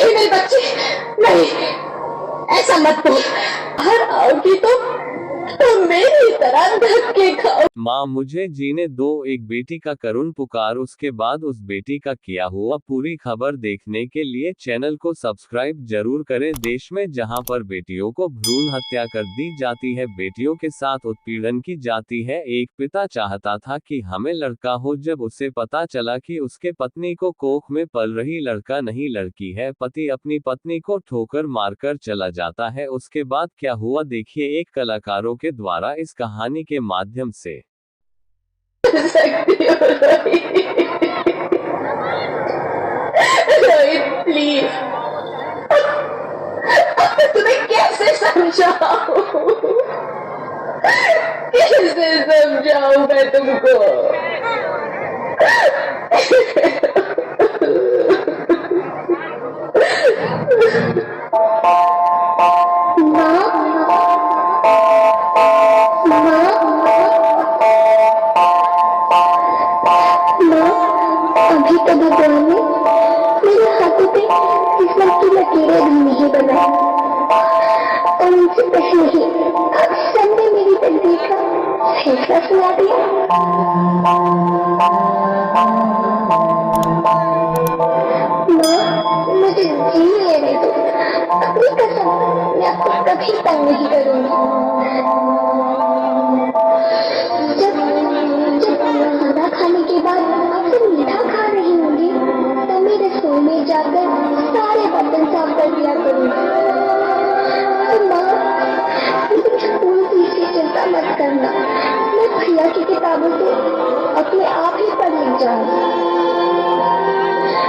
नहीं मेरी बच्ची, नहीं, ऐसा मत बोल। हर आओगी तो मेरी तरह धक्के खाओ। माँ मुझे जीने दो। एक बेटी का करुण पुकार, उसके बाद उस बेटी का किया हुआ। पूरी खबर देखने के लिए चैनल को सब्सक्राइब जरूर करें। देश में जहां पर बेटियों को भ्रूण हत्या कर दी जाती है, बेटियों के साथ उत्पीड़न की जाती है, एक पिता चाहता था कि हमें लड़का हो। जब उसे पता चला कि उसके पत्नी को कोख में पल रही लड़का नहीं लड़की है, पति अपनी पत्नी को ठोकर मारकर चला जाता है। उसके बाद क्या हुआ, देखिए एक कलाकारों के द्वारा इस कहानी के माध्यम से। रोहित प्लीज, तुम्हें कैसे समझाऊं, कैसे समझाऊं मैं तुमको। अभी तो भगवान ने मेरे हाथों पे किस्मत की लकीरें भी नहीं बनाई, और उनसे पहले ही सब ने मेरी तकदीर का फैसला सुना दिया। माँ मुझे जी लेने दो, अपनी कसम मैं आपको कभी तंग नहीं करूंगी। जब खाना खाने के बाद आपसे मीठा खा रही होंगी तो मैं रसोई में जाकर सारे बर्तन साफ कर दिया करूंगी। तो माँ मुझे स्कूल फीस की चिंता मत करना, मैं भैया की किताबों से अपने आप ही पढ़ लिख जाऊंगी।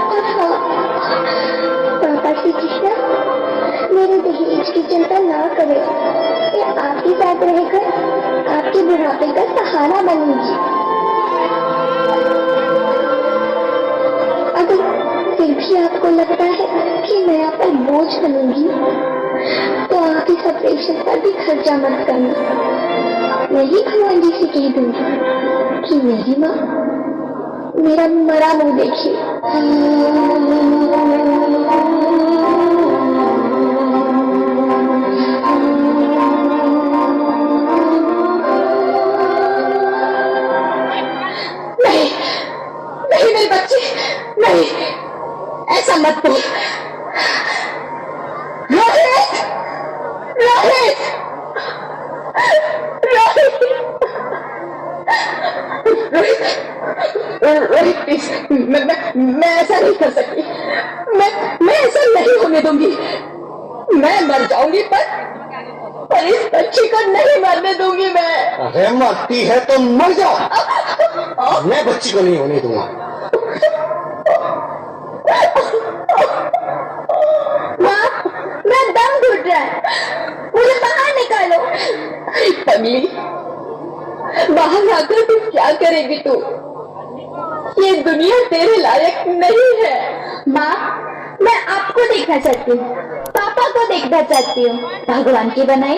और हाँ, पापा से कहना मेरे दहेज की चिंता ना करे, मैं आपके साथ रहकर आपके बुढ़ापे का सहारा बनूंगी। अगर फिर भी आपको लगता है कि मैं आप पर बोझ बनूंगी तो आप इस ऑपरेशन पर भी खर्चा मत करना। मैं ही भगवान जी से कह दूंगी कि मेरी माँ मेरा मरा मुंह देखिए। नहीं मेरी बच्ची, नहीं, ऐसा मत बोल। रोहित, रोहित, रोहित प्लीज, मैं ऐसा नहीं कर सकती, मैं ऐसा नहीं होने दूंगी। मैं मर जाऊंगी पर इस बच्ची को नहीं मरने दूंगी मैं। अरे मरती है तो मर जाओ, मैं बच्ची को नहीं होने दूंगा। माँ, मैं दम घुट रहा है, मुझे बाहर निकालो। पगली, बाहर आकर तू क्या करेगी तू? ये दुनिया तेरे लायक नहीं है। माँ मैं आपको देखना चाहती हूँ, पापा को देखना चाहती हूँ, भगवान की बनाई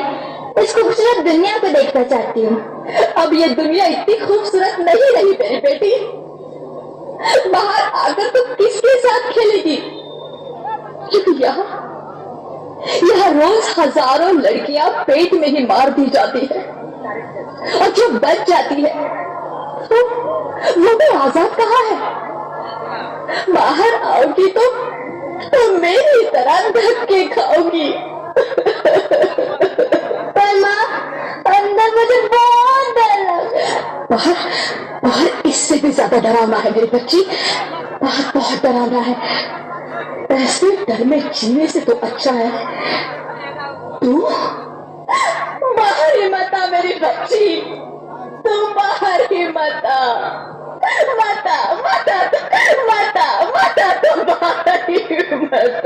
इस खूबसूरत दुनिया को देखना चाहती हूँ। अब ये दुनिया इतनी खूबसूरत नहीं रही मेरी बेटी। बाहर आकर तू किसके साथ खेलेगी? यहाँ रोज हजारों लड़कियां पेट में ही मार दी जाती है, और जो बच जाती है वो भी आजाद कहाँ है? बाहर आओगी तो मेरी तरह धक्के खाओगी। पर माँ अंदर मुझे बहुत डर लग रहा है। बाहर इससे भी ज्यादा डरावना है मेरी बच्ची, बाहर बहुत डरावना है। ऐसे डर में जीने से तो अच्छा है तू बाहर ही मत आ मेरी बच्ची, तू बाहर ही मत आ, मत आ, मत आ, मत आ, मत आ, तू बाहर ही मत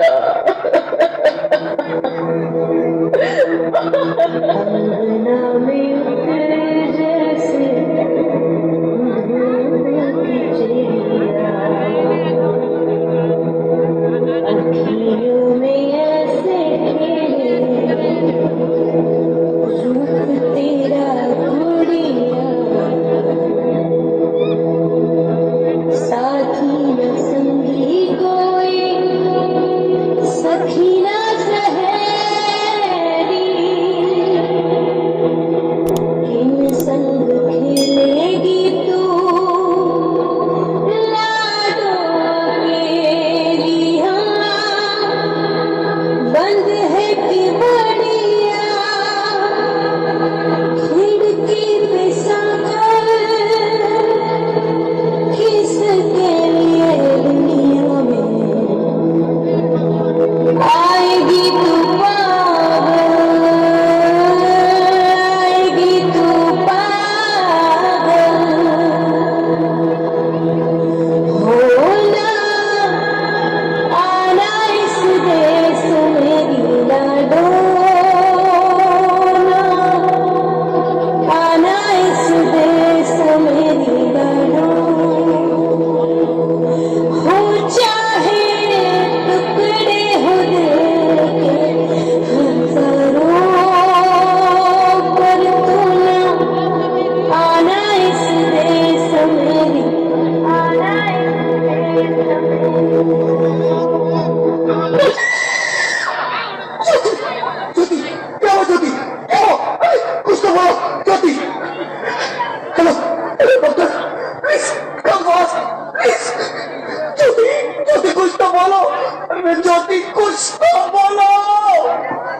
अरे ज्योति कुछ तो बोलो,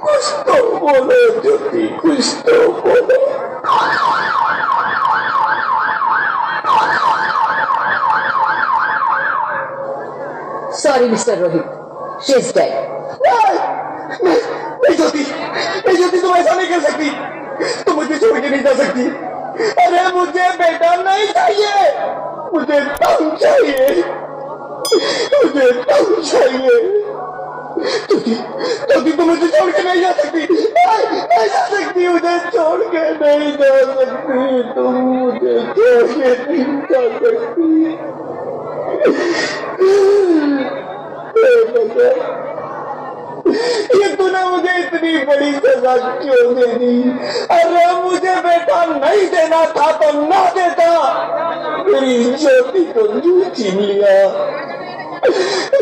कुछ तो बोलो ज्योति, कुछ तो बोलो। Sorry mister Rohit, she is dead. नहीं ज्योति, नहीं ज्योति, तुम ऐसा नहीं कर सकती, तुम मुझे छोड़ के नहीं जा सकती। अरे मुझे बेटा नहीं चाहिए, मुझे तुम चाहिए, मुझे तुम चाहिए। ज्योति, ज्योति तुम मुझे छोड़ के नहीं जा सकती, नहीं जा सकती, मुझे छोड़ के नहीं जा सकती, तुम मुझे छोड़ के नहीं जा सकती। ये तूने मुझे इतनी बड़ी सजा क्यों दे दी? अरे मुझे बेटा नहीं देना था तो ना देता, मेरी ज्योति को क्यों छीन लिया,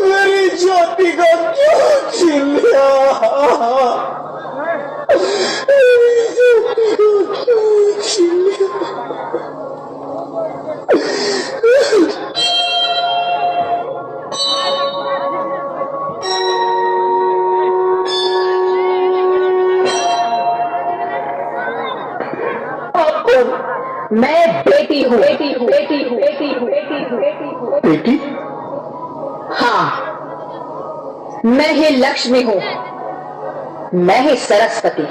मेरी ज्योति को क्यों छीन लिया, मेरी ज्योति को क्यों छीन लिया। मैं बेटी हूँ, बेटी हूँ, बेटी हूँ, बेटी हूँ, बेटी हूँ, बेटी हूँ। बेटी? हाँ, मैं ही लक्ष्मी हूँ, मैं ही सरस्वती,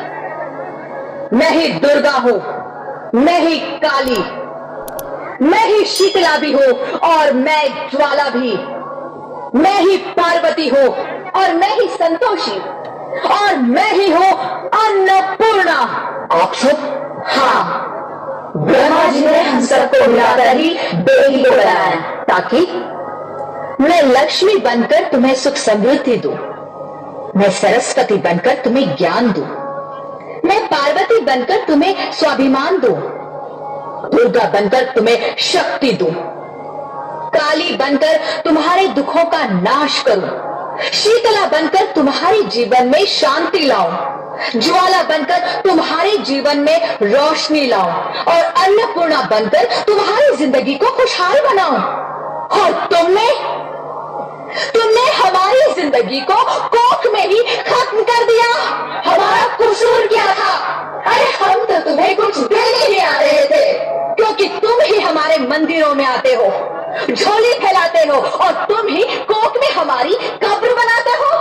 मैं ही दुर्गा हूँ, मैं ही काली, मैं ही शीतला भी हूँ और मैं ज्वाला भी, मैं ही पार्वती हूँ और मैं ही संतोषी और मैं ही हूँ अन्नपूर्णा। आप सब? हाँ, ब्रह्मा जी ने हम सबको मिलाकर ही देवी को बनाया ताकि मैं लक्ष्मी बनकर तुम्हें सुख समृद्धि दूं, मैं सरस्वती बनकर तुम्हें ज्ञान दूं, मैं पार्वती बनकर तुम्हें स्वाभिमान दूं, दुर्गा बनकर तुम्हें शक्ति दूं, काली बनकर तुम्हारे दुखों का नाश करूं, शीतला बनकर तुम्हारे जीवन में शांति लाऊं, ज्वाला बनकर तुम्हारे जीवन में रोशनी लाऊं और अन्नपूर्णा बनकर तुम्हारी जिंदगी को खुशहाल बनाऊं। और तुमने हमारी जिंदगी को कोख में ही खत्म कर दिया। हमारा कसूर क्या था? अरे हम तो तुम्हें कुछ देने ही आ रहे थे, क्योंकि तुम ही हमारे मंदिरों में आते हो, झोली फैलाते हो और तुम ही कोख में हमारी कब्र बनाते हो।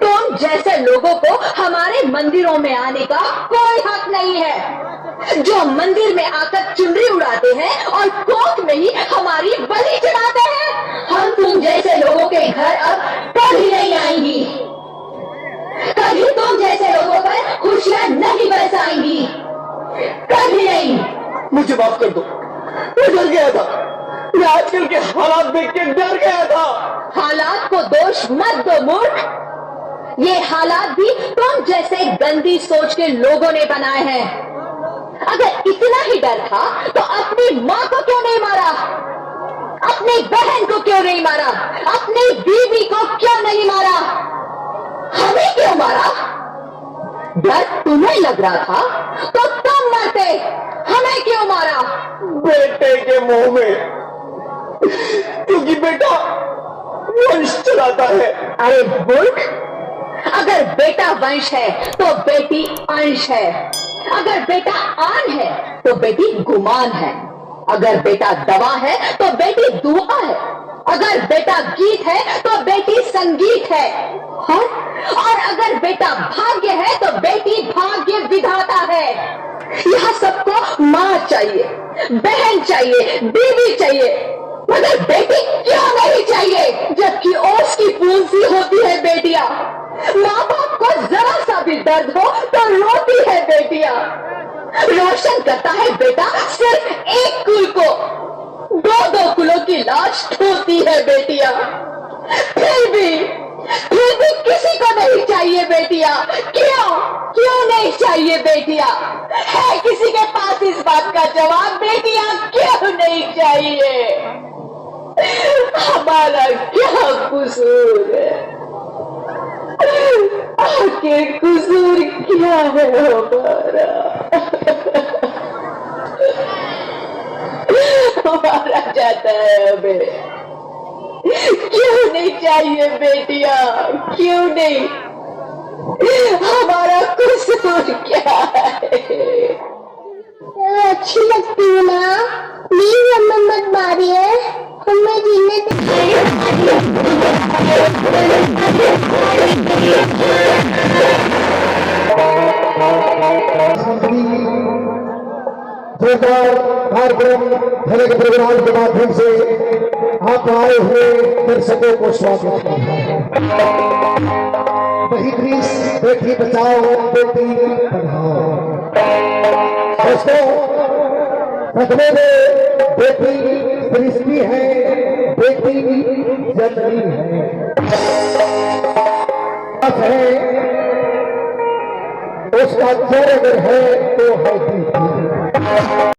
तुम जैसे लोगों को हमारे मंदिरों में आने का कोई हक नहीं है, जो मंदिर में आकर चुनरी उड़ाते हैं और कोख में ही हमारी बलि चढ़ाते हैं। हम तुम जैसे लोगों के घर अब कभी नहीं आएंगी, कभी तुम जैसे लोगों पर खुशियां नहीं बरसाएंगी, कभी नहीं। मुझे माफ कर दो, मैं डर गया था, मैं आजकल के हालात देख के डर गया था। हालात को दोष मत दो मूर्ख, ये हालात भी तुम जैसे गंदी सोच के लोगों ने बनाए हैं। अगर इतना ही डर था तो अपनी माँ को क्यों नहीं मारा, अपनी बहन को क्यों नहीं मारा, अपनी बीवी को क्यों नहीं मारा, हमें क्यों मारा? डर तुम्हें लग रहा था तो तुम मरते, हमें क्यों मारा? बेटे के मुंह में, क्योंकि बेटा वंश चलाता है। अरे मूर्ख, अगर बेटा वंश है तो बेटी अंश है, अगर बेटा आन है तो बेटी गुमान है, अगर बेटा दवा है तो बेटी दुआ है, अगर बेटा गीत है तो बेटी संगीत है, और अगर बेटा भाग्य है तो बेटी भाग्य विधाता है। यहाँ सबको माँ चाहिए, बहन चाहिए, बीवी चाहिए, मगर बेटी क्यों नहीं चाहिए? जबकि ओस की पूंजी होती है बेटियां, माँ बाप को जरा सा भी दर्द हो तो रोती है बेटियां, रोशन करता है बेटा सिर्फ एक कुल को, दो कुलों की लाश ढोती है बेटियां। फिर भी किसी को नहीं चाहिए बेटियां। क्यों नहीं चाहिए बेटियां? है किसी के पास इस बात का जवाब? बेटियां क्यों नहीं चाहिए? हमारा क्या कसूर है? आखिर कसूर क्या है हमारा? हमारा जाता है हमें, क्यों नहीं चाहिए बेटिया, क्यों नहीं? हमारा कसूर क्या है? अच्छी लगती हूँ ना, प्लीज हमें मत मारिए, हमें जीने जोरदार कार्यक्रम धने के प्रोग्राम के माध्यम से आप आए हुए दर्शकों को स्वागत करते हैं। वही दृश्य बेटी बचाओ बेटी पढ़ाओ। दोस्तों, सदमे में बेटी सृष्टि है, बेटी जननी है, उसका जड़ अगर है तो है बेटी।